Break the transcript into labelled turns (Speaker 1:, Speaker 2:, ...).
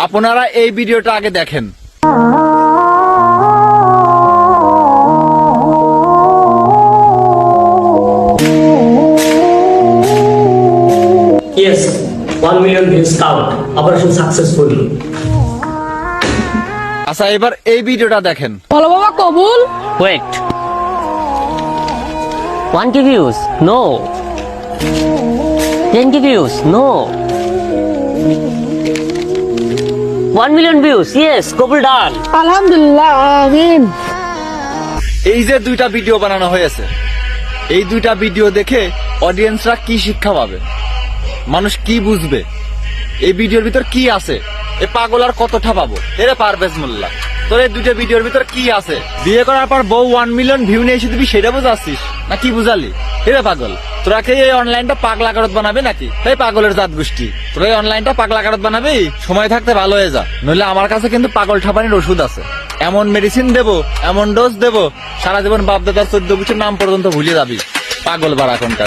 Speaker 1: আপনারা এই ভিডিওটা আগে দেখেন।
Speaker 2: Yes, 1 million views count. Operation successful.
Speaker 1: আচ্ছা, এবার এই ভিডিওটা দেখেন।
Speaker 3: বলো বাবা কবুল।
Speaker 4: Wait. 1K views? No. 10K views? No. 1 million views? Yes, Kobul done.
Speaker 3: আলহামদুলিল্লাহ, আমিন।
Speaker 1: এই যে দুইটা ভিডিও বানানো হয়েছে, এই দুইটা ভিডিও দেখে অডিয়েন্সরা কি শিক্ষা পাবে, মানুষ কি বুঝবে, এই ভিডিওর ভিতর কি আছে, এ পাগল আর কতটা পাবো। এরে পারভেজ মোল্লা, তোর এই দুইটা ভিডিওর ভিতর কি আছে? বিয়ে করার পর বউ 1 মিলিয়ন ভিউ নিয়ে এসে দিবি, সেটা বুঝাচ্ছিস না কি বুঝালি? এরে পাগল, তোরা কি এই অনলাইনটা পাগলা কারত বানাবি নাকি? এই পাগলের জাত গোষ্ঠী, তোরা এই অনলাইনটা পাগলা কারত বানাবি? সময় থাকতে ভালো হয়ে যা, নইলে আমার কাছে কিন্তু পাগল ঠাপানির ওষুধ আছে। এমন মেডিসিন দেবো, এমন ডোজ দেবো, সারা জীবন বাপ দাদার 14 বছর নাম পর্যন্ত ভুলে যাবি। পাগল বাড়া কোনটা।